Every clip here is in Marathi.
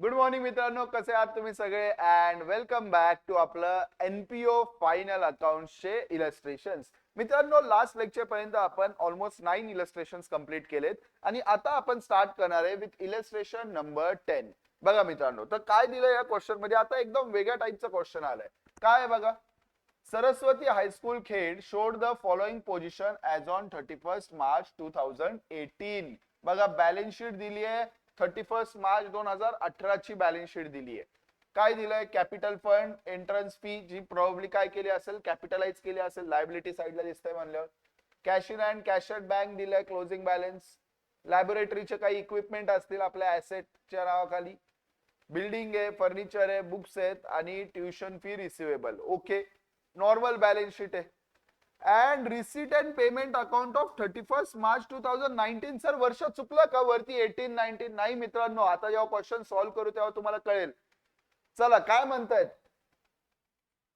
गुड मॉर्निंग मित्रांनो, कसे आहात तुम्ही सगळे? अँड वेलकम बॅक टू आपलं एनपीओ फायनल अकाउंटचे इलस्ट्रेशन्स. मित्रांनो, लास्ट लेक्चर पर्यंत आपण ऑलमोस्ट 9 इलस्ट्रेशन्स कंप्लीट केलेत आणि आता आपण स्टार्ट करणार आहे विथ इलस्ट्रेशन नंबर 10. बघा मित्रांनो, तर काय दिलं या क्वेश्चन मध्ये? आता एकदम वेगळ्या टाईपचा क्वेश्चन आलाय. काय आहे बघा, Saraswati high school Khed showed the following position as on 31 March 2018. बघा, बॅलन्स शीट दिली आहे 31 मार्च 2018 ची बॅलन्स शीट दिली आहे. काय दिलंय? कॅपिटल फंड, एंट्रन्स फी जी प्रॉब्ली काय केली असेल, कॅपिटलाइज केली असेल, लायबिलिटी साइडला दिसतंय म्हणल्यावर. Cash in and cash out bank दिलंय, क्लोजिंग बॅलन्स. लॅबोरेटरीचे काही इक्विपमेंट असतील आपल्या ऍसेटच्या नावाखाली. बिल्डिंग आहे, फर्निचर आहे, बुक्स आहेत आणि tuition fee receivable. Okay, normal balance sheet आहे. And receipt and payment account of 31 March 2019. Sir वर्ष चुकलं का? वरती 18-19 नाही मित्रांनो. आता जेव्हा क्वेश्चन सॉल्व्ह करू तेव्हा तुम्हाला कळेल. चला, काय म्हणतायत?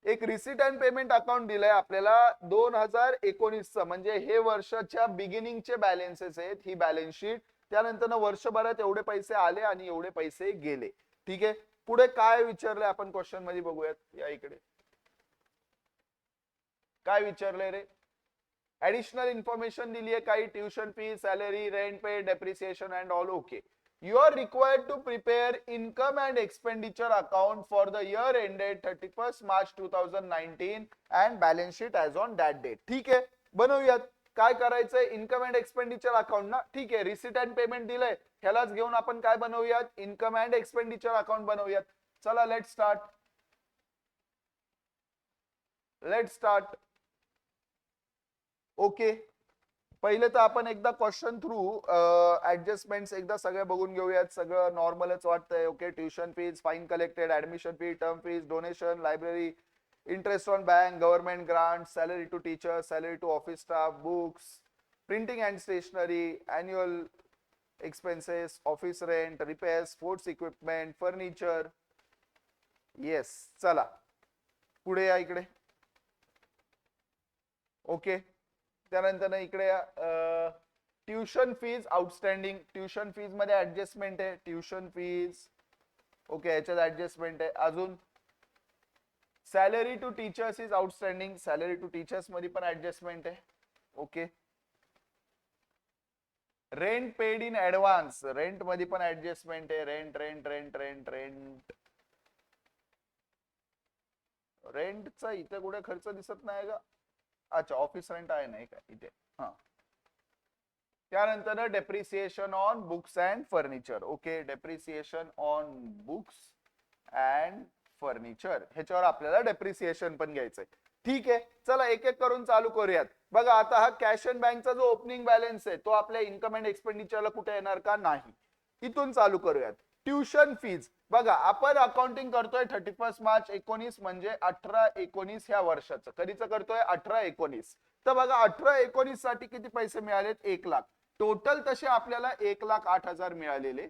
एक रिसीट अँड पेमेंट अकाउंट दिलंय आपल्याला 2019चं, म्हणजे हे वर्षाच्या बिगिनिंगचे बॅलन्सेस आहेत, ही बॅलन्स शीट. त्यानंतर वर्षभरात एवढे पैसे आले आणि एवढे पैसे गेले. ठीक आहे, पुढे काय विचारलंय आपण क्वेश्चन मध्ये बघूयात. या इकडे काय विचारलंय रे? ऍडिशनल इन्फॉर्मेशन दिली आहे, काही tuition fee, salary, rent pay, depreciation and all. Okay, you are required to prepare income and expenditure account for the year ended 31st March 2019 and balance sheet as on that date. ठीक आहे, बनवूयात. काय करायचंय? इन्कम अँड एक्सपेंडिचर अकाउंट ना. ठीक आहे, रिसिट अँड पेमेंट दिलंय, ह्यालाच घेऊन आपण काय बनवूयात? इन्कम अँड एक्सपेंडिचर अकाउंट बनवूयात. चला, लेट स्टार्ट. ओके, पहिले तर आपण एकदा क्वेश्चन थ्रू ऍडजस्टमेंट्स एकदा सगळे बघून घेऊयात. सगळं नॉर्मलच वाटतंय. Okay, tuition fees, fine collected, admission fee, term fees, donation, library, interest on bank, government grant, salary to teacher, salary to office staff, books, printing and stationery, annual expenses, office rent, repair, sports equipment, furniture. Yes, चला पुढे या इकडे. ओके, त्यानंतर इकडे tuition fees outstanding. Tuition fees मध्ये ऍडजस्टमेंट आहे, ट्युशन फीज. ओके, याच्यात ऍडजस्टमेंट आहे. अजून salary to teachers is outstanding. Salary to teachers मध्ये पण ऍडजस्टमेंट आहे. Okay, rent paid in advance, rent मध्ये पण ऍडजस्टमेंट आहे. Rent rent rent rent rent रेंटचा इथे कुठे खर्च दिसत नाही का? अच्छा, ऑफिस रेंट आहे नाही का इथे? हा. त्यानंतर depreciation on books and furniture. Okay, depreciation on books and furniture, ह्याच्यावर आपल्याला डेप्रिसिएशन पण घ्यायचंय. ठीक आहे, चला एक एक करून चालू करूयात. बघा, आता हा कॅश अँड बँकचा जो ओपनिंग बॅलन्स आहे तो आपल्या इन्कम अँड एक्सपेंडिचरला कुठे येणार का? नाही. इथून चालू करूयात. Tuition fees. बघा, आपण अकाउंटिंग करतोय 31 मार्च 2019, म्हणजे 18-19 ह्या वर्षाचं. कधीच करतोय? 18-19. तर बघा, 18-19 साठी किती पैसे मिळालेत? 1,00,000. टोटल तसे आपल्याला 1,08,000 मिळालेले.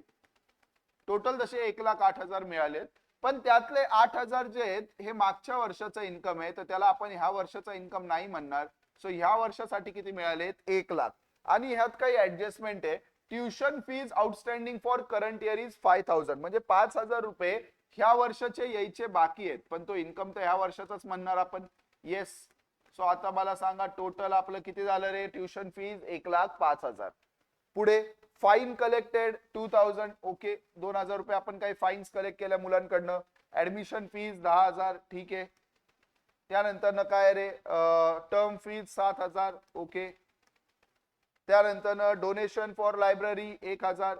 टोटल तसे 1,08,000 मिळालेत. पण त्यातले 8,000 जे आहेत हे मागच्या वर्षाचं इन्कम आहे, तर त्याला आपण ह्या वर्षाचा इन्कम नाही म्हणणार. सो ह्या वर्षासाठी किती मिळालेत? 1,00,000. आणि ह्यात काही ऍडजस्टमेंट आहे. Tuition fees outstanding for current year is 5,000, म्हणजे 5,000 रुपये ह्या वर्षाचे यायचे बाकी आहेत, पण तो इन्कम तर ह्या वर्षाचाच म्हणणार आपण. येस. सो आता मला सांगा, टोटल आपलं किती झालं रे? Tuition fees 1,05,000. पुढे फाईन कलेक्टेड 2,000. ओके, 2,000 रुपये आपण काही फाईन्स कलेक्ट केल्या मुलांकडनं. Admission fees 10,000. ठीक आहे. त्यानंतर काय रे? Term fees 7,000. ओके, त्यानंतर डोनेशन फॉर लायब्ररी 1,000.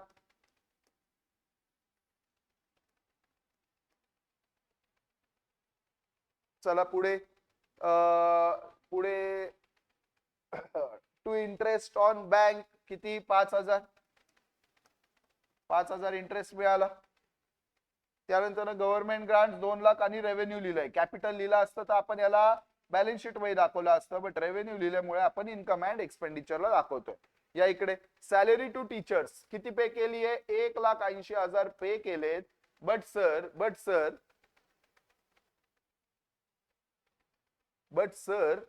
चला पुढे. पुढे टू इंटरेस्ट ऑन बँक किती? 5,000. 5,000 इंटरेस्ट मिळाला. त्यानंतर गव्हर्नमेंट ग्रांट 2,00,000 आणि रेव्हेन्यू लिहिलंय. कॅपिटल लिहिलं असतं तर आपण याला बॅलन्स शीट मध्ये दाखवलं असतं, बट रेव्हेन्यू लिहिल्यामुळे आपण इन्कम अँड एक्सपेंडिचरला दाखवतोय. या इकडे सॅलरी टू टीचर्स किती पे केली आहे? 1,80,000 पे केलेत. But sir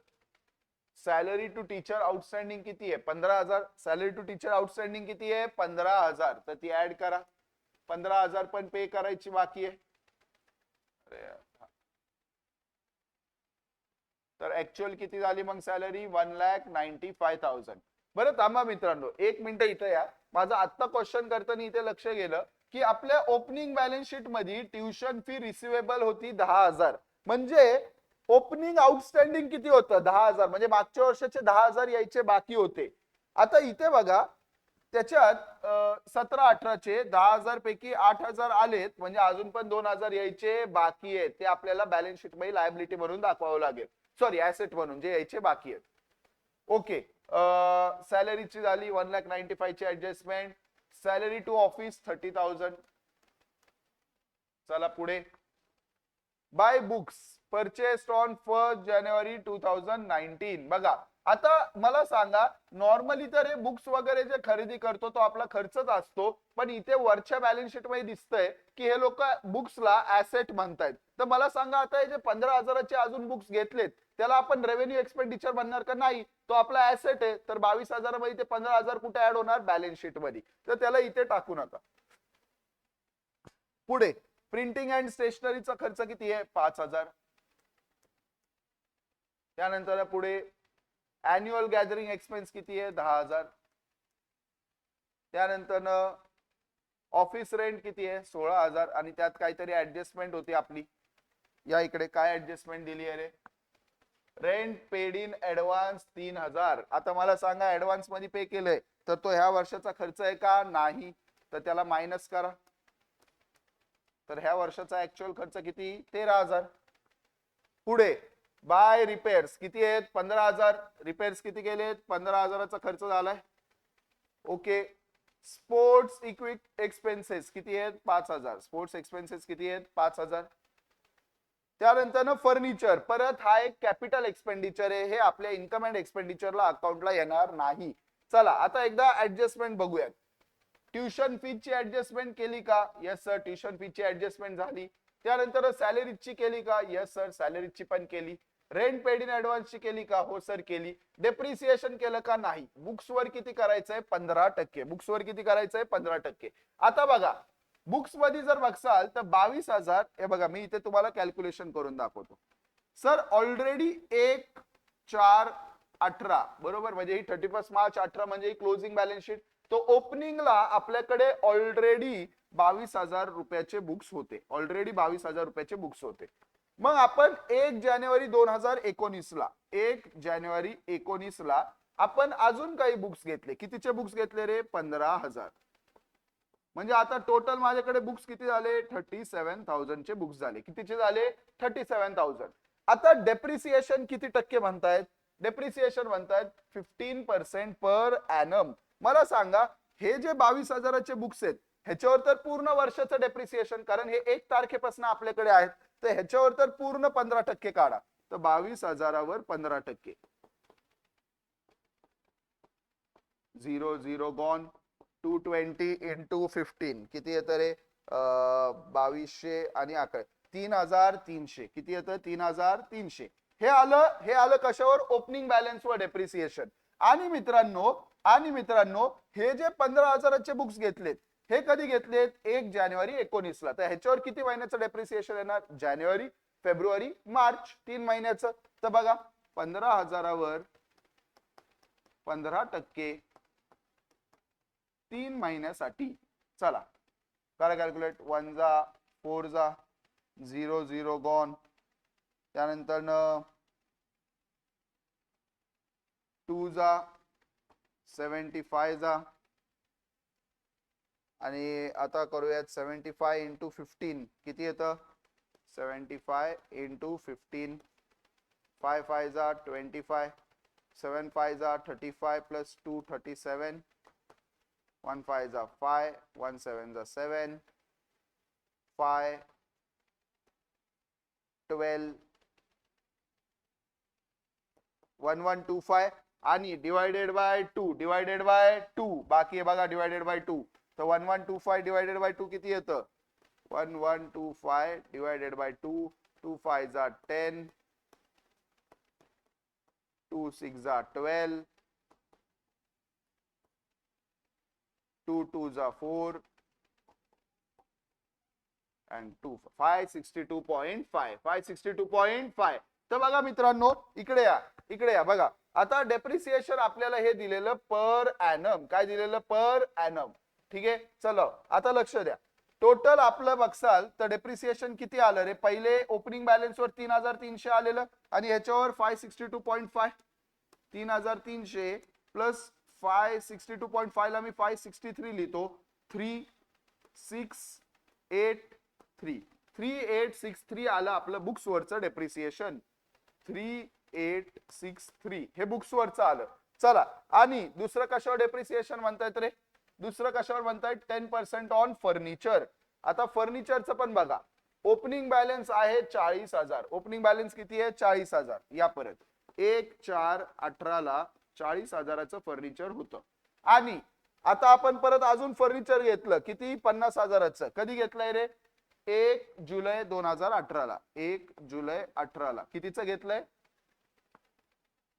salary to teacher outstanding किती आहे? 15,000. सॅलरी टू टीचर आउटस्टँडिंग किती आहे? 15,000. तर ती ऍड करा. 15,000 पण पे करायची बाकी आहे. तर ऍक्च्युअल किती झाली मग सॅलरी 1,95,000. बरं थांबा मित्रांनो, एक मिनिट इथं या. माझं आत्ता क्वेश्चन करताना इथे लक्ष गेलं की आपल्या ओपनिंग बॅलन्स शीट मध्ये ट्युशन फी रिसिवेबल होती 10,000. म्हणजे ओपनिंग आउटस्टँडिंग किती होतं? 10,000. म्हणजे मागच्या वर्षाचे 10,000 यायचे बाकी होते. आता इथे बघा, त्याच्यात 17-18चे 10,000 पैकी 8,000 आलेत, म्हणजे अजून पण 2,000 यायचे बाकी आहेत. ते आपल्याला बॅलन्स शीट मध्ये लायबिलिटी म्हणून दाखवावं लागेल, सॉरी ऍसेट म्हणून, जे यायचे बाकी आहेत. ओके, सॅलरीची झाली 1,95,000 ची ऍडजस्टमेंट. Salary to office 30,000. चला पुढे. बाय बुक्स परचेस्ड ऑन 1 जानेवारी 2019. बघा, आता मला सांगा, नॉर्मली तर हे बुक्स वगैरे जे खरेदी करतो तो आपला खर्चच असतो, पण इथे वरच्या बॅलन्स शीट मध्ये दिसतंय की हे लोक बुक्सला ऍसेट म्हणतायत. तर मला सांगा, आता हे जे 15,000चे अजून बुक्स घेतलेत त्याला आपण रेव्हेन्यू एक्सपेंडिचर म्हणणार का? नाही, तो आपला ऍसेट आहे. तर 22,000 मध्ये ते 15,000 कुठे ऍड होणार? बॅलन्स शीट मध्ये. तर त्याला इथे टाकू नका. पुढे प्रिंटिंग अँड स्टेशनरीचा खर्च किती आहे? 5,000. त्यानंतर पुढे अॅन्युअल गॅदरिंग एक्सपेन्स किती आहे? 10,000. त्यानंतर ऑफिस रेंट किती आहे? 16,000. आणि त्यात काहीतरी ऍडजस्टमेंट होती आपली. या इकडे काय ऍडजस्टमेंट दिली आहे रे? Rent paid in advance 3,000. आता मला सांगा, ऍडव्हान्स मध्ये पे केलंय तर तो ह्या वर्षाचा खर्च आहे का? नाही. तर त्याला मायनस करा. तर ह्या वर्षाचा ऍक्च्युअल खर्च किती? 13,000. पुढे बाय रिपेअर्स किती आहेत? 15,000. रिपेअर्स किती केलेत? 15,000चा खर्च झालाय. ओके. स्पोर्ट्स इक्विप एक्सपेन्सेस किती आहेत? 5,000. स्पोर्ट्स एक्सपेन्सेस किती आहेत? 5,000. त्यानंतर फर्निचर, परत हा एक कॅपिटल एक्सपेंडिचर आहे. हे आपल्या इन्कम अँड एक्सपेंडिचरला अकाउंटला येणार नाही. चला आता एकदा ऍडजस्टमेंट बघूयात. ट्युशन फीची ऍडजस्टमेंट केली का? येस सर, ट्युशन फीची ऍडजस्टमेंट झाली. त्यानंतर सॅलरीची केली का? येस सर, सॅलरीची पण केली. रेंट पेड इन ऍडव्हान्सची केली का? हो सर, केली. डेप्रिसिएशन केलं का? नाही. बुक्सवर किती करायचंय? 15%. बुक्सवर किती करायचंय? 15%. आता बघा, बुक्स मध्ये जर बघसाल तर 22,000. हे बघा, मी इथे तुम्हाला कॅल्क्युलेशन करून दाखवतो. सर ऑलरेडी 1/4/18 बरोबर, म्हणजे ही 31 मार्च 18 म्हणजे ही क्लोजिंग बॅलन्स शीट. तो ओपनिंगला आपल्याकडे ऑलरेडी 22,000 रुपयाचे बुक्स होते. ऑलरेडी 22,000 रुपयाचे बुक्स होते. मग आपण 1 जानेवारी 2019 ला 1 जानेवारी 19 ला आपण अजून काही बुक्स घेतले. कितीचे बुक्स घेतले रे? 15,000. म्हणजे आता टोटल माझ्याकडे बुक्स किती झाले? 37,000 चे बुक्स झाले. कितीचे झाले? 37,000. आता डेप्रिसिएशन किती टक्के म्हणतायत? डेप्रिसिएशन म्हणतायत 15% पर ॲनम. मला सांगा, हे जे 22,000चे बुक्स आहेत ह्याच्यावर तर पूर्ण वर्षाचं डेप्रिसिएशन, कारण हे 1 तारखेपासून आपल्याकडे आहेत, तर ह्याच्यावर तर पूर्ण 15% काढा. तर 22,000वर 15%, 0 0 गॉन. 220 इंटू 15 किती येतं रे? 2200 आणि 11 3,300. किती येतं? 3,300. हे आलं कशावर? ओपनिंग बॅलन्स वर डेप्रिसिएशन. आणि मित्रांनो हे जे 15,000चे बुक्स घेतलेत हे कधी घेतलेत? 1 जानेवारी 19 ला. तर ह्याच्यावर किती महिन्याचं डेप्रिसिएशन येणार? जानेवारी, फेब्रुवारी, मार्च, 3 महिन्याचं. तर बघा, 15,000वर 15%, 3 महिन्यासाठी. चला करा कॅल्क्युलेट. 1 जा 4 जा 0 0 गॉन. त्यानंतर 2 जा 75 जा. आणि आता करूयात 75 इंटू 15 किती येतं? 75 इंटू 15. 5 5 जा 25. 7 5 जा 35 प्लस 2 37. 1 5 जा 5. 1 7 जा 7. 5 12. 1125 आणि डिवायडेड बाय 2 बाकी आहे बघा, डिवायडेड बाय 2. तर 1125 डिवायडेड बाय 2 किती येतं? 1125 डिवायडेड बाय 2. 2 5 जा 10. 2 6 जा 12. 2 2 जा 4. अँड 2 562.5 562.5. तर बघा मित्रांनो, इकडे या बघा. आता डेप्रिसिएशन आपल्याला हे दिलेलं पर ॲनम, काय दिलेलं पर ॲनम. ठीक आहे, चलो आता लक्ष द्या. टोटल आपलं बघसाल तर डेप्रिसिएशन किती आलं रे. पहिले ओपनिंग बॅलन्स वर 3300 आलेलं आणि ह्याच्यावर 562.5 3300 प्लस 562.5 ला मी 563 लिहितो. 3863 आलं आपलं बुक्स वरचं डेप्रिसिएशन. 3863 हे बुक्स वरचं आलं. चला, आणि दुसरं कशावर डेप्रिसिएशन म्हणतायत रे. दुसरं कशावर म्हणतायत 10% ऑन फर्निचर. आता फर्निचरचं पण बघा. ओपनिंग बॅलन्स आहे 40,000. ओपनिंग बॅलन्स किती आहे 40,000. या परत 1/4/18 ला 40,000चं फर्निचर होतं. आणि आता आपण परत अजून फर्निचर घेतलं किती 50,000चं. कधी घेतलंय रे 1 जुलै 2018 ला. 1 जुलै 18 ला कितीचं घेतलंय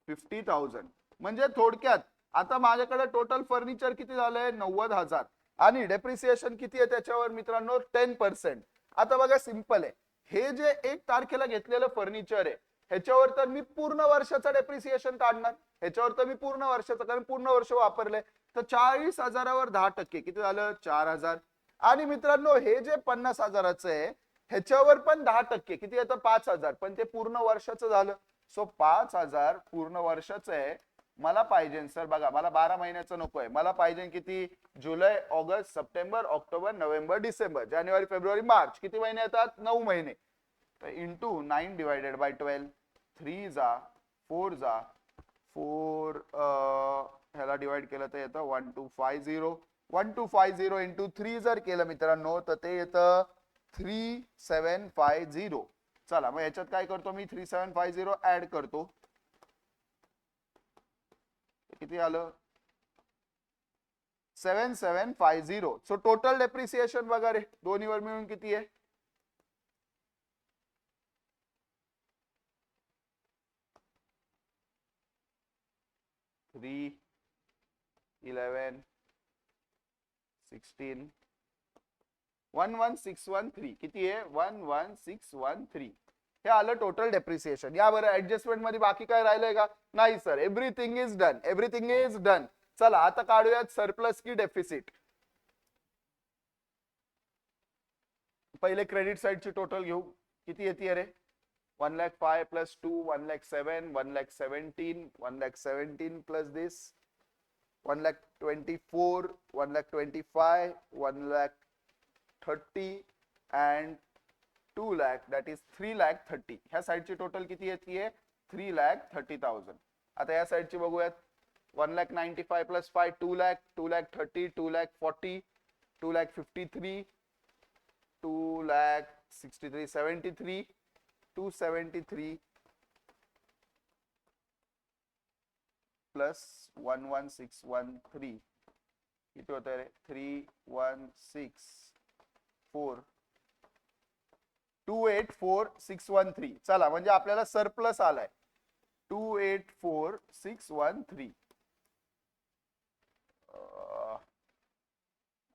50,000. म्हणजे थोडक्यात आता माझ्याकडे टोटल फर्निचर किती झालंय 90,000 आणि डेप्रिसिएशन किती आहे त्याच्यावर मित्रांनो 10%. आता बघा सिंपल आहे. हे जे 1 तारखेला घेतलेलं फर्निचर आहे ह्याच्यावर तर मी पूर्ण वर्षाचं डेप्रिसिएशन काढणार. ह्याच्यावर तर मी पूर्ण वर्षाचं, कारण पूर्ण वर्ष वापरलंय. तर 40,000वर 10% किती झालं 4,000. आणि मित्रांनो हे जे 50,000चं आहे ह्याच्यावर पण 10% किती येतं 5,000. पण ते पूर्ण वर्षाचं झालं. सो 5,000 पूर्ण वर्षाचं आहे. मला पाहिजे सर बघा, मला 12 महिन्याचं नकोय. मला पाहिजे किती जुलै August September October November December जानेवारी फेब्रुवारी मार्च. किती महिने येतात 9 महिने. तर इंटू 9 डिवायडेड बाय 12. 3 जा 4 जा 4 ह्याला डिवाइड केलं तर येतं 1250. 1250 इंटू 3 जर केलं मित्रांनो तर ते येतं 3750. चला मग याच्यात काय करतो मी 3750 ऍड करतो. किती आलं 7750. सो टोटल डेप्रिसिएशन बघा रे दोन्हीवर मिळून किती आहे 3 11 16 11613. किती आहे 11613. हे आलं टोटल डेप्रिसिएशन. या बरं ऍडजस्टमेंट मध्ये बाकी काय राहिलंय का नाही sir. Everything is done. Everything is done. चला आता काढूयात सरप्लस की डेफिसिट. पहिले क्रेडिट साइडची टोटल घेऊ. किती येते रे 1,05,000 plus 2 1,07,000 1,17,000 1,17,000 plus this 1,24,000 1,25,000 1,30,000 and 2 lakh, that is 3,30,000. ह्या साइडची टोटल किती येते 3,30,000. आता या साइडची बघूयात 1,95,000 प्लस 5 2 lakh 2,30,000 2,40,000 2,53,000 2,63,000 73 273 प्लस 11613 किती होत रे 3,164 284,613. चला म्हणजे आपल्याला सरप्लस आलाय 284,613.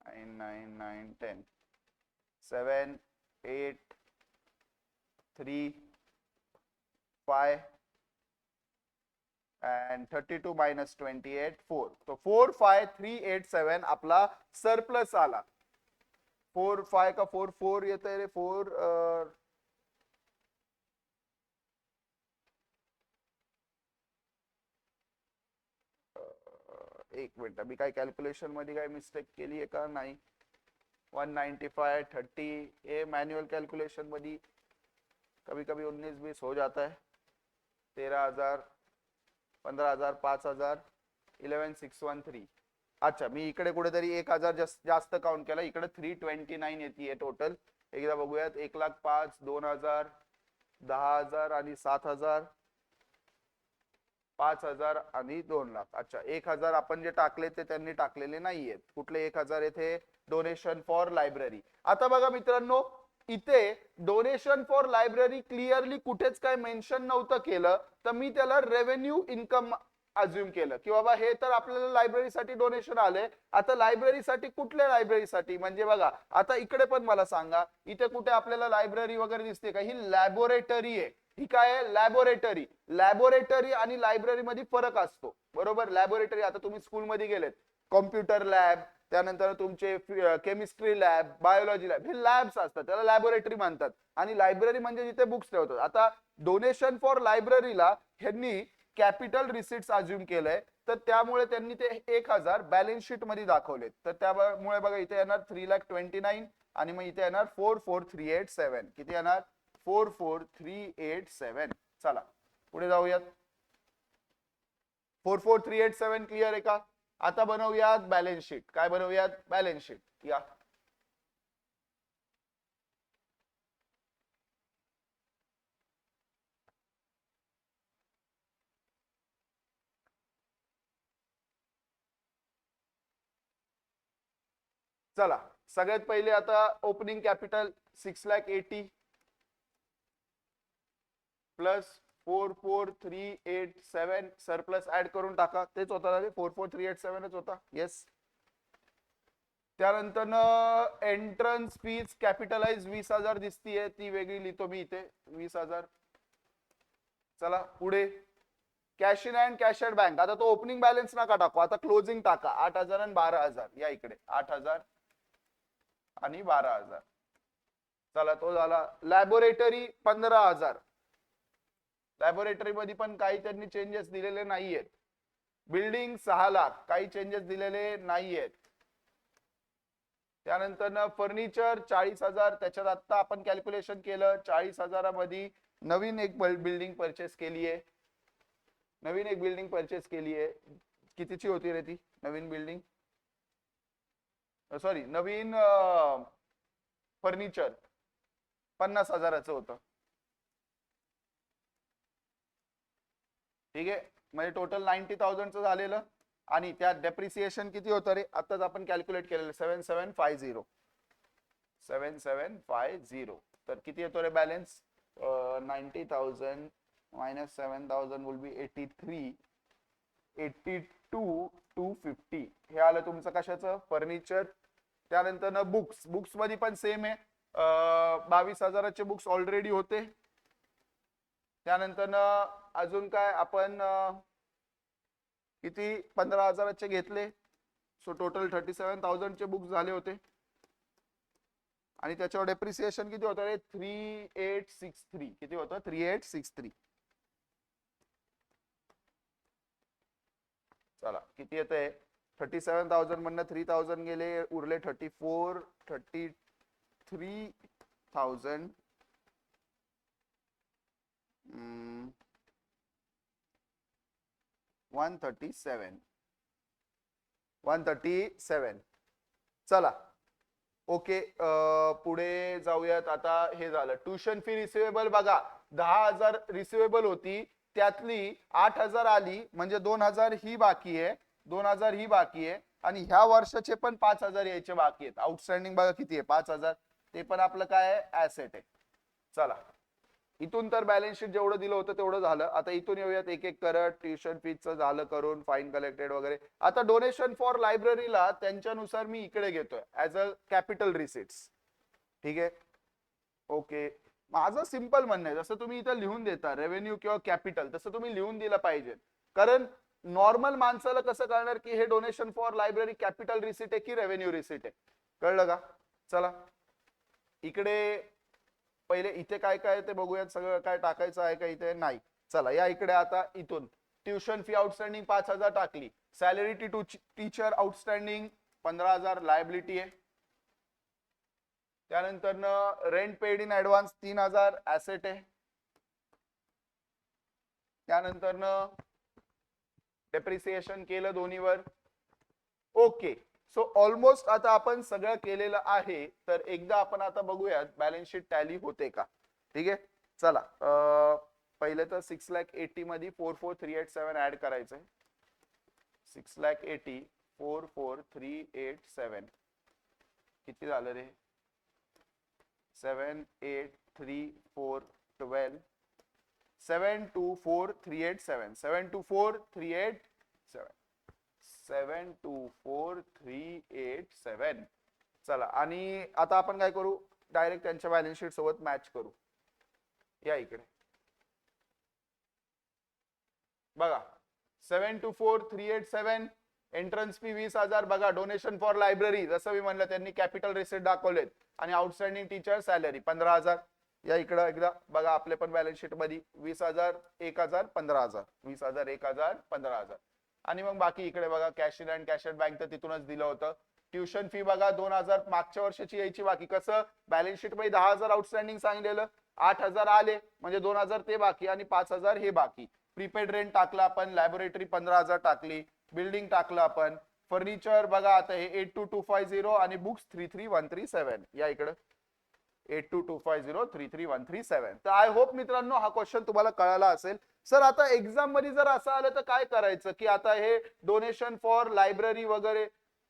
9 9 9 10 7 8 3 5 and 32 minus 28 4. तो 45387 आपला सरप्लस आला. 4 का 4 येते रे 4 एक मिनिट मी काय कॅल्क्युलेशन मध्ये काय मिस्टेक केली आहे का नाही. 195 30 ये मैनुअल कैलकुलेशन मध्ये कभी कभी 19-20 हो जाता है. 13,000 15,000 5,000 11,613. अच्छा मी इकडे कुठेतरी 1,000 जास्त काउंट केला. इकडे 329 येते टोटल. एकदा बघूयात 1,05,000 2,000 10,000 आणि 7,000 5,000 आणि 2 लाख. अच्छा 1,000 आपण जे टाकले ते त्यांनी टाकलेले नाहीयेत. कुठले 1,000 येथे डोनेशन फॉर लायब्ररी. आता बघा मित्रांनो इथे डोनेशन फॉर लायब्ररी क्लिअरली कुठेच काय मेन्शन नव्हतं केलं तर मी त्याला रेव्हेन्यू इन्कम अज्युम केलं की बाबा हे तर आपल्याला लायब्ररीसाठी डोनेशन आले, आता लायब्ररीसाठी कुठल्या लायब्ररीसाठी, म्हणजे बघा आता इकडे पण मला सांगा, इथे कुठे आपल्याला लायब्ररी वगैरे दिसते का? ही लॅबोरेटरी आहे. ही काय आहे? लॅबोरेटरी. लॅबोरेटरी आणि लायब्ररी मध्ये फरक असतो, बरोबर. लॅबोरेटरी आता तुम्ही स्कूलमध्ये गेलेत, कॉम्प्युटर लॅब, त्यानंतर तुमचे केमिस्ट्री लॅब, बायोलॉजी लॅब, हे लॅब्स असतात, त्याला लॅबोरेटरी म्हणतात. आणि लायब्ररी म्हणजे जिथे बुक्स ठेवतात. आता डोनेशन फॉर लायब्ररीला ह्यांनी कॅपिटल रिसिट्स अज्युम केलंय, तर त्यामुळे त्यांनी ते 1000 बॅलन्स शीट मध्ये दाखवलेत. तर त्यामुळे बघा इथे येणार 3,29,000 आणि मग इथे येणार 44,387. किती येणार? 44,387. चला पुढे जाऊयात. 44,387 क्लिअर आहे का? आता बनवूयात बॅलन्स शीट. काय बनवूयात? Balance sheet. या चला सगळ्यात पहिले आता opening capital 6,80,000 plus 44,387 surplus add करून टाका. तेच होता रे, 44,387च होता. येस. त्यानंतर एंट्रन्स फीज कॅपिटलाइज 20,000 दिसतीये, ती वेगळी लिहितो मी इथे, 20,000. चला पुढे cash in and cash at bank. आता तो ओपनिंग बॅलन्स नका टाकू, आता क्लोजिंग टाका. 8,000 आणि 12,000. या इकडे 8,000 आणि 12,000. चला तो झाला. लॅबोरेटरी 15,000. लॅबोरेटरी मध्ये पण काही त्यांनी चेंजेस दिलेले नाहीयेत. बिल्डिंग 6,00,000, काही चेंजेस दिलेले नाहीयेत. त्यानंतर फर्निचर 40,000. त्याच्यात आता आपण कॅल्क्युलेशन केलं, 40,000 नवीन एक बिल्डिंग परचेस केली आहे. नवीन एक बिल्डिंग परचेस केली आहे. कितीची होती रे ती नवीन बिल्डिंग? सॉरी, नवीन फर्निचर 50,000चं होतं. ठीक आहे, म्हणजे टोटल 90,000चं झालेलं. आणि त्यात डेप्रिसिएशन किती होतं रे? आताच आपण कॅल्क्युलेट केलेलं 7750. 7750. तर किती येतो रे बॅलन्स? 90,000 minus 7,000 will be 83. 82,250 हे आलं तुमचं कशाचं? फर्निचर. त्यानंतर बुक्स. बुक्स मध्ये पण सेम आहे. 22,000चे बुक्स ऑलरेडी होते. त्यानंतर अजून काय आपण किती 15,000चे घेतले, सो टोटल 37,000चे बुक्स झाले होते. आणि त्याच्यावर डेप्रिसिएशन किती होतं रे? 3863. किती होतं? 3863. चला किती येते? 37,000 मधनं 3,000 गेले, उरले 33,000. 137. चला ओके. पुढे जाऊयात. आता हे झालं ट्युशन फी रिसिवेबल. बघा 10,000 रिसिवेबल होती, त्यातली 8,000 आली, म्हणजे 2,000 ही बाकी आहे. 2,000 ही बाकी आहे. आणि ह्या वर्षाचे पण 5,000 यायचे बाकी आहेत. आउटस्टँडिंग बघा किती आहे? 5,000. ते पण आपलं काय आहे? ऍसेट आहे. चला इथून तर बॅलन्स शीट जेवढं दिलं होतं तेवढं झालं. आता इथून येऊयात एक एक करत. ट्युशन फीचं झालं करून, फाईन कलेक्टेड वगैरे. आता डोनेशन फॉर लायब्ररीला त्यांच्यानुसार मी इकडे घेतोय ऍज अ कॅपिटल रिसिट्स. ठीक आहे, ओके. माझं सिंपल म्हणणं आहे, जसं तुम्ही इथं लिहून देता रेव्हेन्यू किंवा कॅपिटल, तसं तुम्ही लिहून दिलं पाहिजे. कारण नॉर्मल माणसाला कसं कळणार की हे donation for library capital receipt आहे की रेव्हेन्यू रिसिट आहे? कळलं का? चला इकडे पहिले इथे काय काय ते बघूयात. सगळं काय टाकायचं आहे का इथे? नाही. चला या इकडे. आता इथून ट्युशन फी आउटस्टँडिंग 5,000 टाकली. Salary to teacher outstanding 15,000 liability आहे. त्यानंतर rent paid in advance 3,000 asset आहे. त्यानंतर डेप्रिसिएशन केलं दोन्हीवर. ओके. सो ऑलमोस्ट आता आपण सगळं केलेलं आहे. तर एकदा आपण आता बघूयात बॅलन्स शीट टॅली होते का. ठीक आहे, चला. पहिले तर 6,80,000 मध्ये 44,387 ऍड करायचंय. 6,80,000 44,387 किती झालं रे? 7,834,12 724387 724387 724387 चला आणि आता आपण काय करू डायरेक्ट त्यांच्या बॅलन्स शीट सोबत मॅच करू या इकडे बघा 724387 एंट्रन्स फी 20,000 बघा डोनेशन फॉर लायब्ररी जसं मी म्हणलं त्यांनी कॅपिटल रिसिट दाखवलेत आणि आउटस्टँडिंग टीचर सॅलरी 15,000 या इकडं एकदा बघा आपले पण बॅलन्स शीट मध्ये 20,000 1,000 15,000 20,000 1,000 15,000 आणि मग बाकी इकडे बघा cash in and cash out bank तर तिथूनच दिलं होतं ट्युशन फी बघा 2,000 मागच्या वर्षाची यायची बाकी कसं बॅलन्स शीट मध्ये 10,000 आउटस्टँडिंग सांगितलेलं 8,000 आले म्हणजे 2,000 ते बाकी आणि 5,000 हे बाकी प्रीपेड रेंट टाकला आपण लॅबोरेटरी 15,000 टाकली बिल्डिंग टाकलं आपण फर्निचर बघा आता हे 82250 आणि बुक्स 33137 या इकडे 82250 तर आय होप मित्रांनो हा क्वेश्चन तुम्हाला कळाला असेल सर आता एक्झाम मध्ये जर असं आलं तर काय करायचं की आता हे डोनेशन फॉर लायब्ररी वगैरे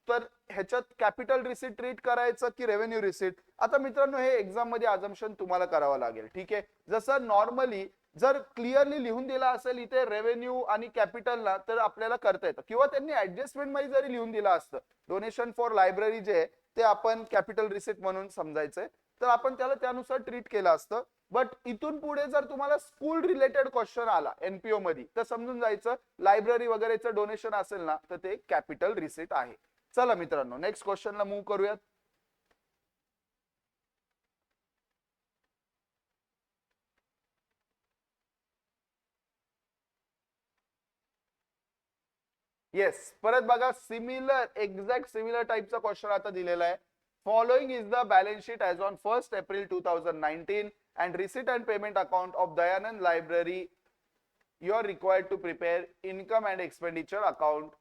तर ह्याच्यात कॅपिटल रिसिट ट्रीट करायचं की रेव्हेन्यू रिसिट आता मित्रांनो हे एक्झाम मध्ये अजम्पशन तुम्हाला करावं लागेल ठीक आहे जसं नॉर्मली जर क्लिअरली लिहून दिला असेल इथे रेव्हेन्यू आणि कॅपिटलला तर आपल्याला करता येतं किंवा त्यांनी ऍडजस्टमेंट मध्ये जरी लिहून दिला असतं डोनेशन फॉर लायब्ररी जे आहे ते आपण कॅपिटल रिसिट म्हणून समजायचंय तर आपण त्याला त्यानुसार ट्रीट केलं असतं बट इथून पुढे जर तुम्हाला स्कूल रिलेटेड क्वेश्चन आला एनपीओ मध्ये तर समजून जायचं लायब्ररी वगैरेचं डोनेशन असेल ना तर ते कॅपिटल रिसिट आहे चला मित्रांनो नेक्स्ट क्वेश्चनला मूव्ह करूयात येस परत बघा सिमिलर एक्झॅक्ट सिमिलर टाइपचा क्वेश्चन आता दिलेला आहे following is the balance sheet as on 1 April 2019 and receipt and payment account of Dayanand library you are required to prepare income and expenditure account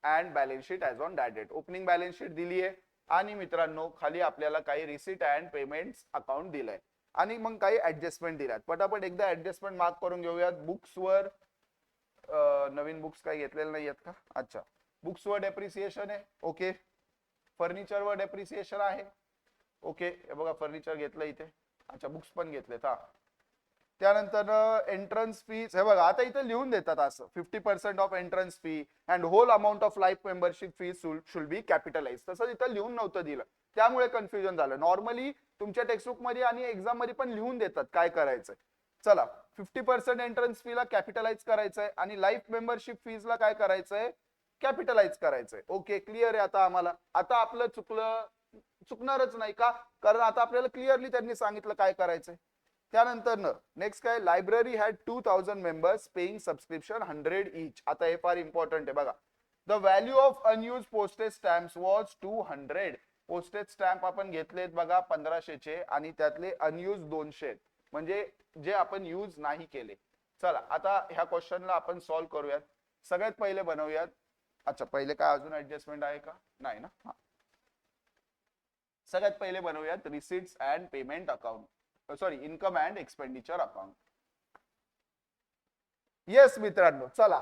and balance sheet as on that date opening balance sheet दिली आहे आणि मित्रांनो खाली आपल्याला काही रिसिट अँड पेमेंट अकाउंट दिलंय आणि मग काही ऍडजस्टमेंट दिल्यात पटापट एकदा ऍडजस्टमेंट मार्क करून घेऊयात बुक्सवर नवीन बुक्स काही घेतलेले नाही आहेत का अच्छा बुक्सवर डेप्रिसिएशन आहे ओके फर्निचरवर डेप्रिसिएशन आहे ओके हे बघा फर्निचर घेतलं इथे अच्छा बुक्स पण घेतलेत हा त्यानंतर एंट्रन्स फीज हे बघा आता इथे लिहून देतात असं 50% of entrance fee and whole amount of life membership fees should be capitalise तसं इथं लिहून नव्हतं दिलं त्यामुळे कन्फ्युजन झालं नॉर्मली तुमच्या टेक्स्टबुक मध्ये आणि एक्झाम मध्ये पण लिहून देतात काय करायचंय चला 50% एंट्रन्स फीला कॅपिटलाइज करायचंय आणि लाईफ मेंबरशिप फीजला काय करायचंय कॅपिटलाइज करायचंय ओके क्लिअर आहे आता आम्हाला आता आपलं चुकणारच नाही का कारण आता आपल्याला क्लिअरली त्यांनी सांगितलं काय करायचंय त्यानंतर नेक्स्ट काय library had 2,000 members paying subscription 100 each आता हे फार इम्पॉर्टंट आहे बघा the value of unused postage stamps was 200 postage stamp आपण घेतलेत बघा 1500चे आणि त्यातले अनयुज 200 म्हणजे जे आपण यूज नाही केले चला आता ह्या क्वेश्चनला आपण सॉल्व्ह करूयात सगळ्यात पहिले बनवूयात अच्छा पहिले काय अजून ऍडजस्टमेंट आहे का नाही ना सगळ्यात पहिले बनवूयात receipts and payment account sorry income and expenditure account yes मित्रांनो चला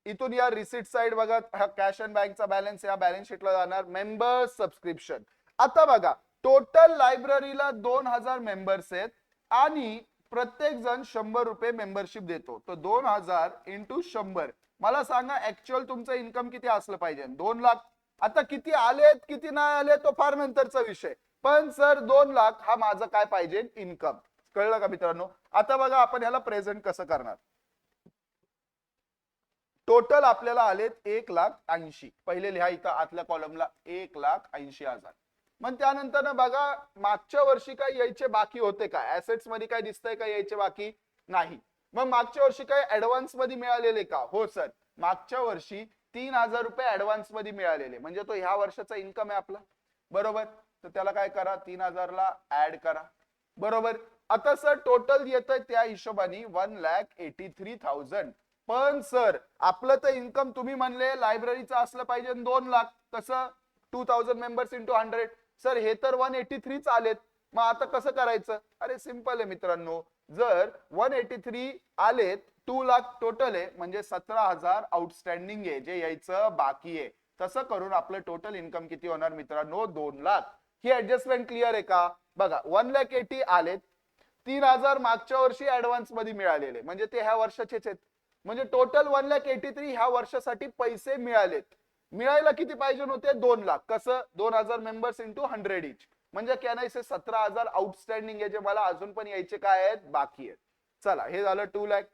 इथून या रिसिट साइड बघा हा कॅश अँड बँकचा बॅलन्स या बॅलन्स शीटला जाणार मेंबर्स सबस्क्रिप्शन आता बघा टोटल लायब्ररीला 2,000 मेंबर्स आहेत आणि प्रत्येक जण 100 रुपये मेंबरशिप देतो तो 2,000 इंटू 100 मला सांगा ऍक्च्युअल तुमचं इन्कम किती असलं पाहिजे 2 लाख आता किती आलेत किती नाही आले तो फार नंतरचा विषय पण सर 2 लाख हा माझं काय पाहिजे इन्कम कळलं का मित्रांनो आता बघा आपण ह्याला प्रेझेंट कसं करणार टोटल आपल्याला आलेत 1,80,000 पहिले लिहा इथं आतल्या कॉलमला 1,80,000 मग त्यानंतर ना बघा मागच्या वर्षी काय यायचे बाकी होते का ऍसेट्स मध्ये काय दिसतंय का यायचे बाकी नाही मग मागच्या वर्षी काय ऍडव्हान्स मध्ये मिळालेले का हो सर मागच्या वर्षी 3,000 रुपये ऍडव्हान्स मध्ये मिळालेले म्हणजे तो ह्या वर्षाचा इन्कम आहे आपला बरोबर तर त्याला काय करा 3,000 ला ऍड करा बरोबर आता सर टोटल येत त्या हिशोबाने 1,83,000 पण सर आपलं तर इन्कम तुम्ही म्हणले लायब्ररीचं असलं पाहिजे 2 लाख कसं 2,000 मेंबर्स इंटू 100 सर हे तर 183 आलेत मग आता कसं करायचं अरे सिंपल आहे मित्रांनो जर 183 आलेत 2 लाख टोटल आहे म्हणजे 17,000 आउटस्टँडिंग आहे जे यायचं बाकी आहे तसं करून आपलं टोटल इन्कम किती होणार मित्रांनो 2 लाख ही ऍडजस्टमेंट क्लिअर आहे का बघा 1,80,000 आलेत 3,000 मागच्या वर्षी ऍडव्हान्स मध्ये मिळालेले, म्हणजे ते ह्या वर्षाचेच आहेत. म्हणजे टोटल 1,83,000 ह्या वर्षासाठी पैसे मिळालेत. मिळायला किती पाहिजे होते? 2,00,000. कसं? 2,000 मेंबर्स इंटू 100 इच, म्हणजे कॅन आय से 17,000 आउटस्टँडिंग आहे, जे मला अजून पण यायचे काय आहेत? बाकी आहेत. चला, हे झालं 2,00,000.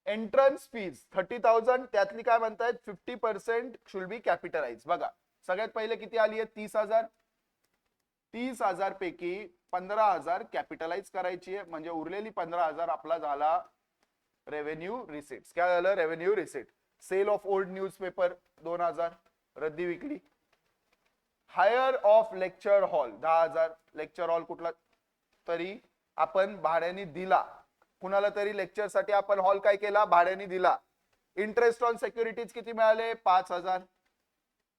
एंट्रन्स फीज 30,000, त्यातली काय म्हणतायत 50% शुड बी कॅपिटलाइज. बघा सगळ्यात पहिले किती आली आहे? 30,000. 30,000 पैकी 15,000 कॅपिटलाइज करायची आहे, म्हणजे उरलेली 15,000 आपला झाला रेव्हेन्यू रिसिट्स. काय झालं? Revenue receipt. Sale of old newspaper 2,000, रद्दी विकली. Hire of lecture hall 10,000. Lecture hall कुठला तरी आपण भाड्याने दिला, कुणाला तरी लेक्चर साठी आपण हॉल काय केला? भाड्याने दिला. इंटरेस्ट ऑन सिक्युरिटीज किती मिळाले? 5,000.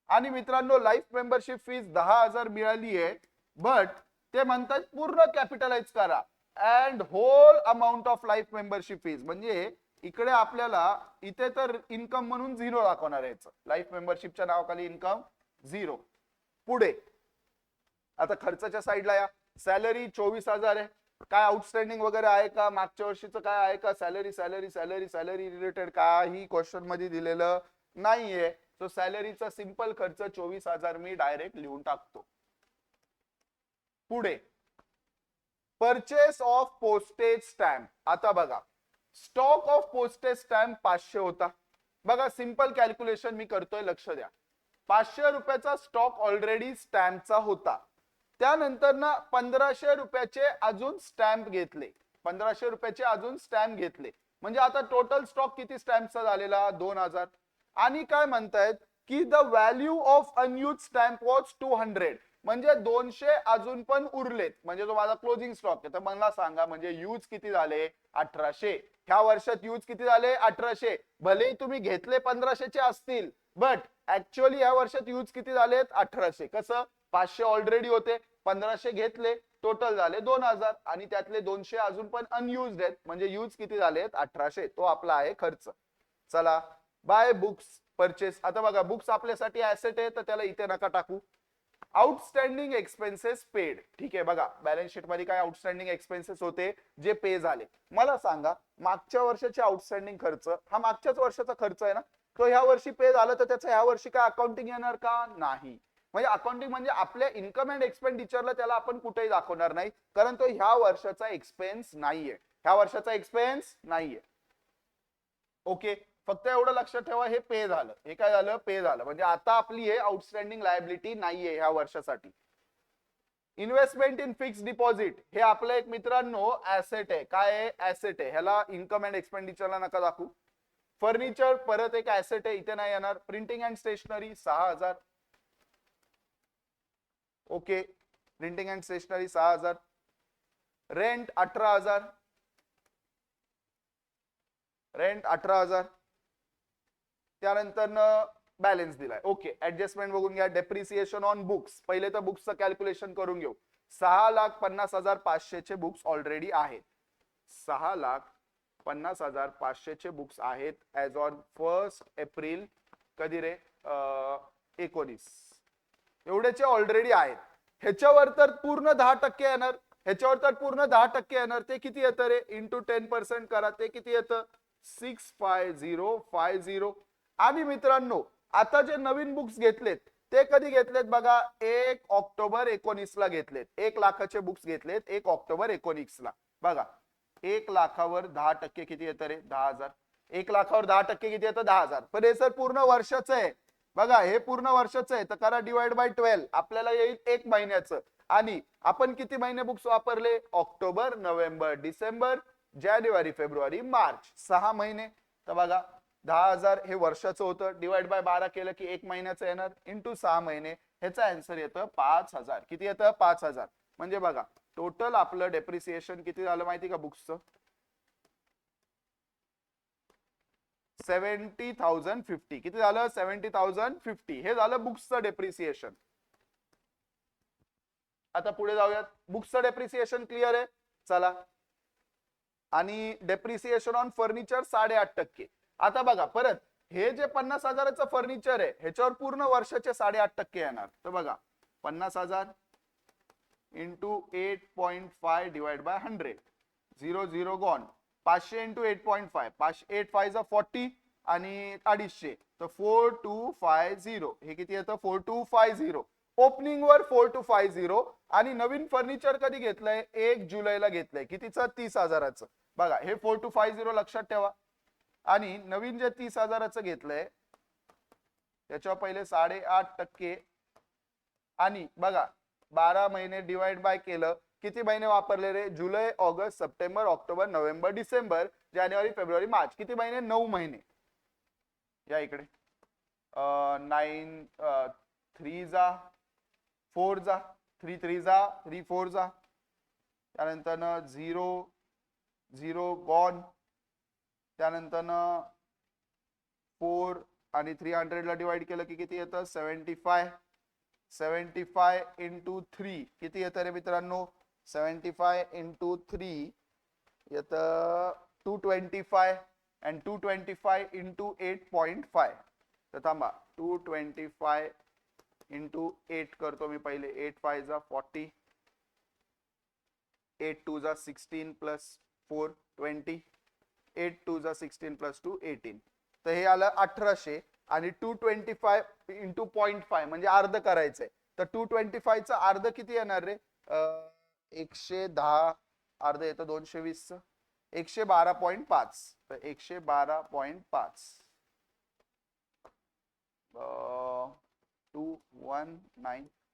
आणि मित्रांनो, लाईफ मेंबरशिप फीज 10,000 मिळाली आहे, बट ते म्हणतात पूर्ण कॅपिटलाइज करा and whole amount of life membership fees. म्हणजे इकडे आपल्याला इथे तर इन्कम म्हणून 0 दाखवणार आहे. लाईफ मेंबरशिपच्या नावाखाली इन्कम 0. पुढे आता खर्चाच्या साईडला या. सॅलरी 24,000 आहे. काय आउटस्टँडिंग वगैरे आहे का? मागच्या वर्षीचं काय आहे का? Salary salary salary salary related काही क्वेश्चन मध्ये दिलेलं नाहीये. तो सॅलरीचा सिंपल खर्च 24,000 मी डायरेक्ट लिहून टाकतो. पुढे परचेस ऑफ पोस्टेज स्टॅम्प. आता बघा, स्टॉक ऑफ पोस्टेज स्टॅम्प 500 होता. बघा सिंपल कॅल्क्युलेशन मी करतोय, लक्ष द्या. 500 रुपयाचा स्टॉक ऑलरेडी स्टॅम्पचा होता. त्यानंतर ना 1,500 रुपयाचे अजून स्टॅम्प घेतले. 1,500 रुपयाचे अजून स्टॅम्प घेतले, म्हणजे आता टोटल स्टॉक किती स्टॅम्पचा झालेला? 2,000. आणि काय म्हणतायत की the value of unused stamp was 200, म्हणजे 200 अजून पण उरलेत, म्हणजे जो माझा क्लोजिंग स्टॉक आहे. तर मला सांगा, म्हणजे यूज किती झाले? 1,800. ह्या वर्षात यूज किती झाले? 1,800. भले तुम्ही घेतले 1,500चे असतील, बट ऍक्च्युअली ह्या वर्षात यूज किती झालेत? 1,800. कसं? 500 ऑलरेडी होते, 1,500 घेतले, टोटल झाले 2,000, आणि त्यातले 200 अजून पण अनयुज्ड आहेत, म्हणजे यूज किती झालेत? 1,800. तो आपला आहे खर्च. चला, बाय बुक्स परचेस. आता बघा, बुक्स आपल्यासाठी ऍसेट आहे, तर त्याला इथे नका टाकू. Outstanding expenses paid. ठीक आहे, बघा बॅलन्स शीट मध्ये काय आउटस्टँडिंग एक्सपेन्सेस होते जे पे झाले. मला सांगा, मागच्या वर्षाचे आउटस्टँडिंग खर्च हा मागच्याच वर्षाचा खर्च आहे ना, तो ह्या वर्षी पे झाला, तर त्याचं ह्या वर्षी काय अकाउंटिंग येणार का? नाही. म्हणजे अकाउंटिंग म्हणजे आपल्या इन्कम अँड एक्सपेंडिचरला त्याला आपण कुठेही दाखवणार नाही, कारण तो ह्या वर्षाचा एक्सपेन्स नाहीये. ह्या वर्षाचा एक्सपेन्स नाहीये. ओके, फक्त एवढं लक्षात ठेवा, हे पे झालं. हे काय झालं? पे झालं. म्हणजे आता आपली हे आउटस्टँडिंग लायबिलिटी नाहीये ह्या वर्षासाठी. इन्व्हेस्टमेंट इन फिक्स डिपॉझिट हे आपलं एक मित्रांनो ऍसेट आहे. काय आहे? ऍसेट आहे. ह्याला इन्कम अँड एक्सपेंडिचरला नका दाखवू. फर्निचर परत एक ऍसेट आहे, इथे नाही येणार. Printing and stationery 6,000. Okay, printing and stationery 6,000. Rent 18,000. Rent 18,000. त्यानंतर बॅलन्स दिलाय. ओके, ऍडजस्टमेंट बघून घ्या. डेप्रिसिएशन ऑन बुक्स, पहिले तर बुक्सचं कॅल्क्युलेशन करून घेऊ. 6,50,500 चे बुक्स ऑलरेडी आहेत. 6,50,500 चे बुक्स आहेत ऍज ऑन 1 एप्रिल. कधी रे? 19. एवढेचे ऑलरेडी आहेत. ह्याच्यावर तर पूर्ण 10% येणार. ह्याच्यावर तर पूर्ण 10% येणार. ते किती येतं रे? इंटू 10% करा, ते किती येतं? 65050. आणि मित्रांनो, आता जे नवीन बुक्स घेतलेत ते कधी घेतलेत? बघा, 1 ऑक्टोबर 19 ला घेतलेत. 1 लाखाचे बुक्स घेतलेत 1 ऑक्टोबर 19 ला. बघा, 1 लाखावर 10% किती येतं रे? 10,000. 1 लाखावर 10% किती येतं? 10,000. पण हे सर पूर्ण वर्षाचं आहे. बघा, हे पूर्ण वर्षाचं आहे, तर करा डिवाइड बाय 12. आपल्याला येईल 1 महिन्याचं. आणि आपण किती महिने बुक्स वापरले? ऑक्टोबर, नोव्हेंबर, डिसेंबर, जानेवारी, फेब्रुवारी, मार्च, 6 महिने. तर बघा, 10,000 हे वर्षाचं होतं, डिवाइड बाय 12 केलं की 1 महिन्याचं येणार, इंटू 6 महिने. ह्याचा आन्सर येतं 5,000. किती येतं? 5,000. म्हणजे बघा, टोटल आपलं डेप्रिसिएशन किती झालं माहिती का बुक्सचं? 70,050. किती झालं? 70,050. हे झालं बुक्सचं डेप्रिसिएशन. आता पुढे जाऊयात. बुक्सचं डेप्रिसिएशन क्लिअर आहे. चला, आणि डेप्रिसिएशन ऑन फर्निचर 8.5%. आता बघा, परत हे जे 50,000चं फर्निचर आहे ह्याच्यावर पूर्ण वर्षाचे 8.5% येणार. तर बघा, 50,000 into 8.5 divide by 100. 0 0 gone. 500 into 8.5. 8 5 जा 40 आणि 250. तर 4250. हे किती येतं? 4250. ओपनिंग वर 4250 आणि नवीन फर्निचर कधी घेतलंय? 1 जुलैला घेतलंय. कितीचं? 30,000चं. बघा हे 4250 लक्षात ठेवा. आणि नवीन जे 30,000चं घेतलंय त्याच्यावर पहिले 8.5% आणि बघा 12 महिने डिवाइड बाय केलं. किती महिने वापरले रे? जुलै, August, September, October, November, December, जानेवारी, फेब्रुवारी, मार्च. किती महिने? 9 महिने. या इकडे 9 3 जा 4 जा 3 3 जा 3 4 जा. त्यानंतर 0 0 गॉन. त्यानंतर 4 आणि 300 ला डिवाइड केलं की किती येतं? 75. 75 इंटू 3 किती येतं रे मित्रांनो? 75 इंटू 3 येतं 225 and 225 into 8.5. तर थांबा 225 into 8 करतो मी पहिले. 8 5 जा 40, 8 2 जा 16 प्लस 4 20, 8 2 जा 16 प्लस 2 18. तर हे आलं 1800 आणि 225 इंटू 0.5 म्हणजे अर्ध करायचंय. तर 225 चं अर्ध किती येणार रे? 110 अर्ध येतं 220 112.5. तर 112.5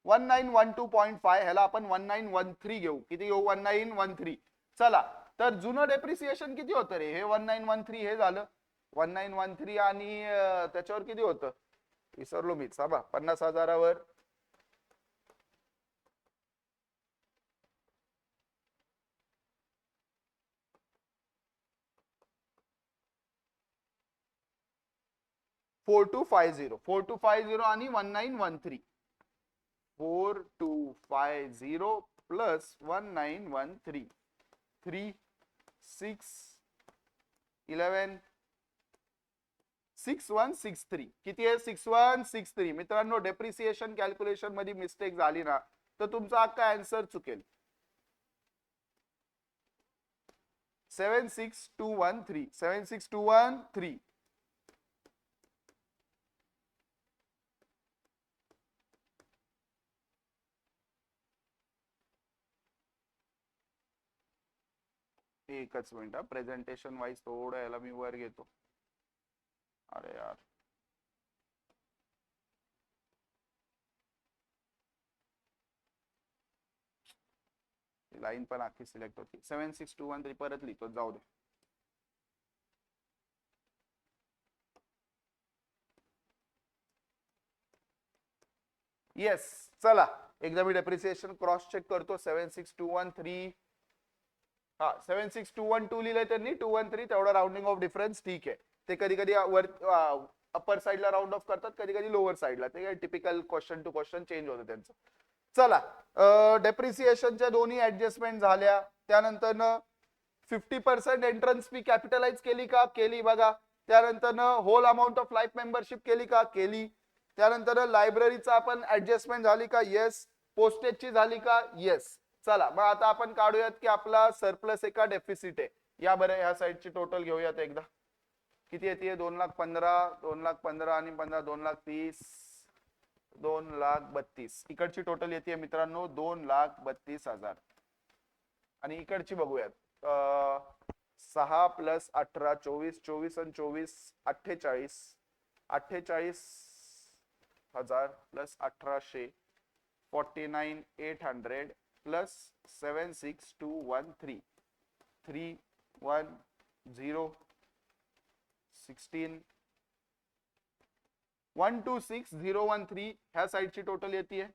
1912.5 ह्याला आपण 1913 घेऊ. किती घेऊ? 1913. चला तर जुनं डेप्रिसिएशन किती होतं रे? हे 1913 हे झालं 1913 आणि त्याच्यावर किती होतं विसरलो मी. साबा 50,000वर 4250 आणि 1913. 4250 प्लस 1913. 3 6 11 6163. किती आहे? 6163. मित्रांनो डेप्रिसिएशन कॅल्क्युलेशन मध्ये मिस्टेक झाली ना तर तुमचा अख्खा आन्सर चुकेल. 76213. 76213. एकच मिनिट. प्रेझेंटेशन वाईज थोडं याला मी वर घेतो. अरे यार लाईन पण आखी सिलेक्ट होती. 76213 परत लिहितो, जाऊ दे. येस. चला एकदा मी डेप्रिसिएशन क्रॉस चेक करतो. 76213. हा 76212 लिहिलंय त्यांनी. 213 तेवढा राउंडिंग ऑफ डिफरन्स ठीक आहे. ते कधी कधी वर अप्पर साइडला राउंड ऑफ करतात, कधी कधी लोअर साइडला. ते typical question to question change होतं त्यांचं. चला डेप्रिसिएशनच्या दोन्ही ऍडजस्टमेंट झाल्या. त्यानंतर 50% एंट्रन्स फी कॅपिटलाइज केली का? केली बघा. त्यानंतर whole amount of life membership केली का? केली. त्यानंतर लायब्ररीचा आपण ऍडजस्टमेंट झाली का? येस. पोस्टेजची झाली का? येस. चला मग आता आपण काढूयात की आपला सरप्लस आहे का डेफिसिट आहे. या बरं ह्या साईडची टोटल घेऊयात एकदा. किती येते? 2,15,000, 2,15,000 आणि 15 2,30,000, 2,32,000. इकडची टोटल येते मित्रांनो 2,32,000. आणि इकडची बघूयात. 6 प्लस 18 24, 24 आणि 24 48. 48,000 प्लस 1800 49,800 प्लस 76213. 310 16 126013 ह्या साईडची टोटल येते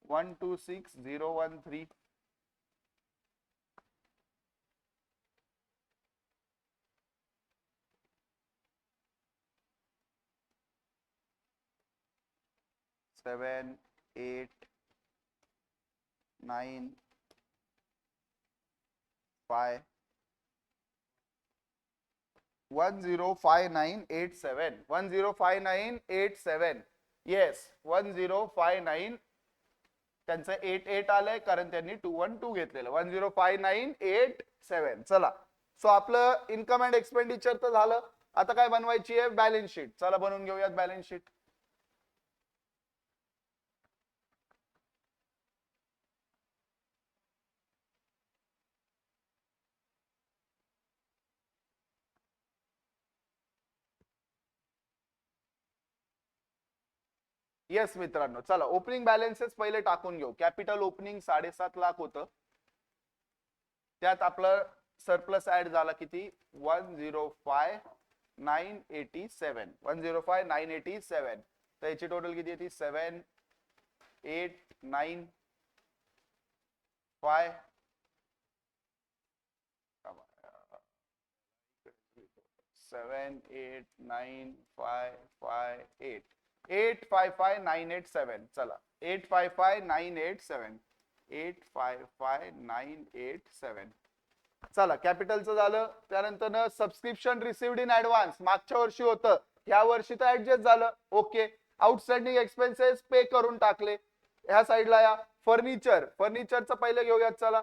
126013. सेवन 8 9 5 105987. 105987. येस 1059 त्यांचं 88 आलंय कारण त्यांनी 212 घेतलेलं 105987. चला, सो आपलं इन्कम अँड एक्सपेंडिचर तर झालं. आता काय बनवायची आहे? Balance sheet. चला बनवून घेऊयात बॅलन्स शीट. येस मित्रांनो, चला ओपनिंग बॅलन्सेस पहिले टाकून घेऊ. कॅपिटल ओपनिंग 7.5 लाख होतं. त्यात आपलं सरप्लस ऍड झाला किती? 105987. 105987. तर याची टोटल किती येते? 7895 78958 855987. चला 855987. 855987. चला कॅपिटलचं झालं. त्यानंतर सबस्क्रिप्शन रिसिव्ड इन ऍडव्हान्स मागच्या वर्षी होतं, या वर्षी तर ऍडजस्ट झालं. ओके. आउटस्टँडिंग एक्सपेन्सेस पे करून टाकले. ह्या साईडला या फर्निचरचं पहिले घेऊयात. चला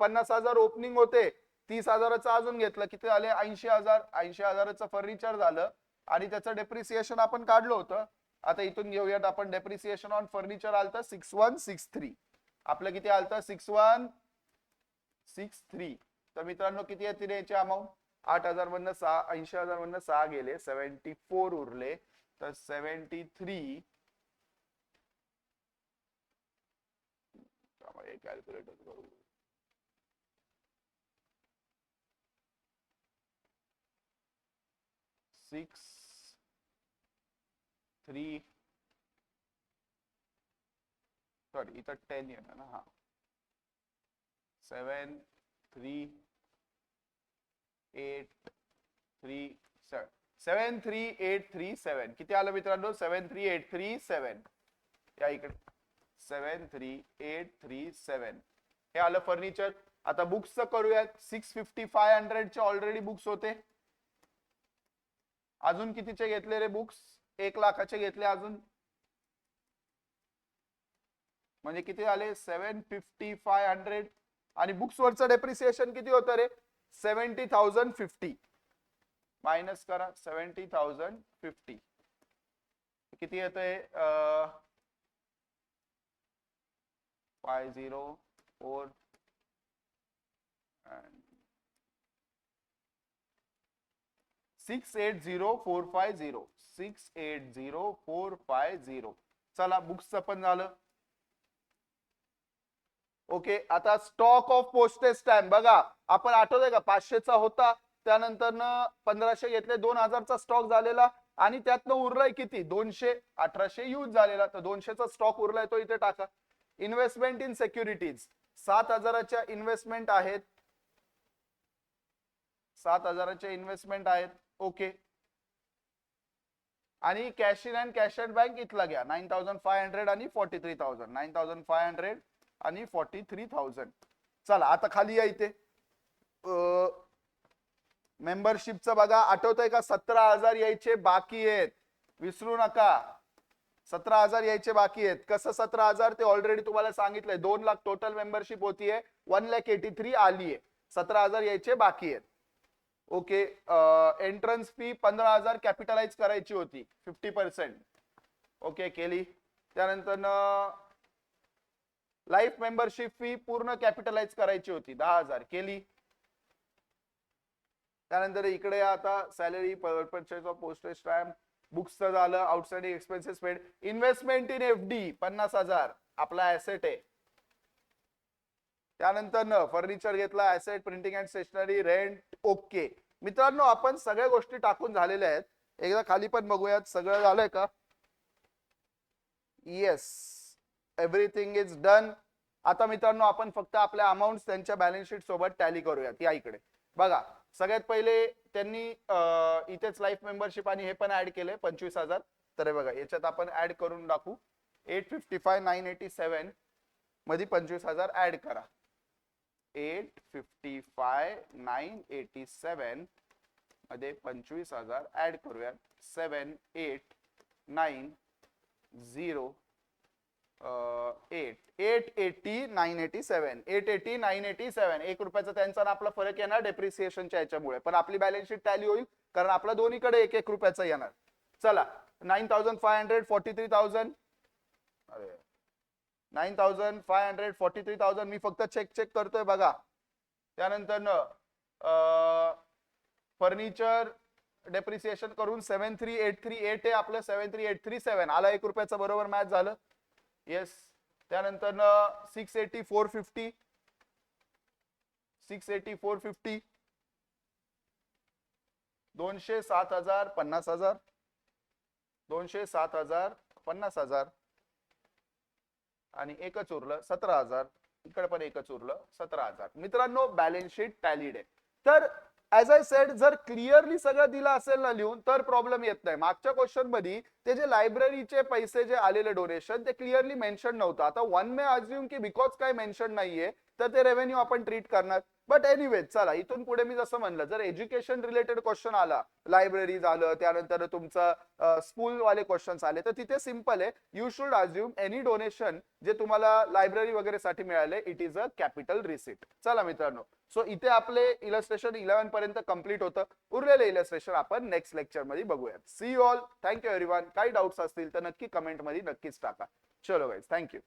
50,000 ओपनिंग होते, 30,000चं अजून घेतलं, किती झाले? 80,000. 80,000चं फर्निचर झालं आणि त्याचं डेप्रिसिएशन आपण काढलं होतं. आता इथून घेऊयात आपण. डेप्रिसिएशन ऑन फर्निचर आलतं 6163. आपलं किती आलतं? 6163. तर मित्रांनो किती येतील याची अमाऊंट? 8,000 मधनं 80,000 मधनं 6 गेले, 74 उरले. तर 73 कॅल्क्युलेटर करू. 6 3 सॉरी इथं 10 येणार ना. हा 73837. किती आलं मित्रांनो? 73837. या इकडे 73837 हे आलं फर्निचर. आता बुक्सचं करूयात. 650 ऑलरेडी बुक्स होते. अजून कितीचे घेतले रे बुक्स? 1 लाखाचे घेतले अजून. म्हणजे किती आले? 750. आणि बुक्स वरचं डेप्रिसिएशन किती होतं रे? 70,050. मायनस करा 70,050. किती येतंय? 504 680,450. 680,450. चला बुक्सचं पण झालं. ओके. आता स्टॉक ऑफ पोस्टेज स्टॅम्प बघा, आपण आठवतंय का? 500चा होता, त्यानंतर 1500 घेतले, 2000चा स्टॉक झालेला आणि त्यातनं उरलाय किती? 200. 1800 यूज झालेला. तर 200चा स्टॉक उरलाय तो इथे टाका. इन्व्हेस्टमेंट इन सेक्युरिटीज 7,000च्या इन्व्हेस्टमेंट आहेत. 7,000च्या इन्व्हेस्टमेंट आहेत. ओके. आणि cash in and cash and bank इथला घ्या. 9,500 आणि 43,000. 9,500 आणि 43,000. चला आता खाली या इथे. मेंबरशिपचं बघा, आठवतंय का? 17,000 यायचे बाकी आहेत, विसरू नका. 17,000 यायचे बाकी आहेत. कसं 17,000? ते ऑलरेडी तुम्हाला सांगितलंय. 2 लाख टोटल मेंबरशिप होतीये, 1,83,000 आलीये. 17,000 यायचे बाकी आहेत. ओके. एंट्रन्स फी 15,000 कॅपिटलाइज करायची होती 50%. ओके केली. त्यानंतर लाईफ मेंबरशिप फी पूर्ण कॅपिटलाइज करायची होती 10,000 केली. त्यानंतर इकडे आता salary, purchase of postage stamp, बुक्सचं झालं. Outstanding expenses paid. Investment in FD 50,000 आपला ऍसेट आहे. त्यानंतर फर्निचर घेतला, asset, printing and stationery, rent. Okay मित्रांनो, आपण सगळ्या गोष्टी टाकून झालेल्या आहेत. एकदा खाली पण बघूयात सगळं झालंय का? Yes, everything is done. आता मित्रांनो आपण फक्त आपल्या अमाऊंट त्यांच्या बॅलन्स शीट सोबत टॅली करूयात. या इकडे बघा, सगळ्यात पहिले त्यांनी इथेच लाईफ मेंबरशिप आणि हे पण ऍड केले 25,000. तर बघा याच्यात आपण ऍड करून टाकू. 855,987 मध्ये 25,000 ऍड करा. 855,987 मध्ये 25,000 ऍड करूयात. 7890 $880,987 $880,987 ₹1 त्यांचा आणि आपला फरक येणार डेप्रिसिएशनच्या याच्यामुळे, पण आपली बॅलन्स शीट टॅली होईल कारण आपला दोन्हीकडे ₹1 येणार. चला 9,500 43,000 अरे 9,500 43,000 मी फक्त चेक करतोय बघा. त्यानंतर फर्निचर डेप्रिसिएशन करून 73,838 आहे आपलं 73,837 आला ₹1 बरोबर मॅच झालं. येस. त्यानंतर 680,450 680,450 207,000 50,000 207,000 50,000 आणि एकच उरलं 17,000. इकडे पण एकच उरलं 17,000. मित्रांनो बॅलन्स शीट टॅलीड आहे. तर ऍज आय सेड जर क्लिअरली सगळं दिलं असेल ना लिहून तर प्रॉब्लेम येत नाही. मागच्या क्वेश्चन मध्ये ते जे लायब्ररीचे पैसे जे आलेले डोनेशन ते क्लिअरली मेन्शन नव्हतं. आता वन मे अज्युम की बिकॉज काय मेन्शन नाहीये तर ते रेव्हेन्यू आपण ट्रीट करणार. बट एनिवे चला इथून पुढे मी जसं म्हणलं जर एज्युकेशन रिलेटेड क्वेश्चन आला लायब्ररी झालं त्यानंतर तुमचं स्कूल वाले क्वेश्चन्स आले तर तिथे सिंपल आहे you should assume any donation जे तुम्हाला लायब्ररी वगैरे साठी मिळाले it is a capital receipt. चला मित्रांनो सो इथे आपले इलस्ट्रेशन 11 पर्यंत कंप्लीट होतं. उरलेले इलस्ट्रेशन आपण नेक्स्ट लेक्चर मध्ये बघूयात. See you all. Thank you everyone. काही डाऊट्स असतील तर नक्की कमेंट मध्ये नक्कीच टाका. चलो गाईज थँक्यू.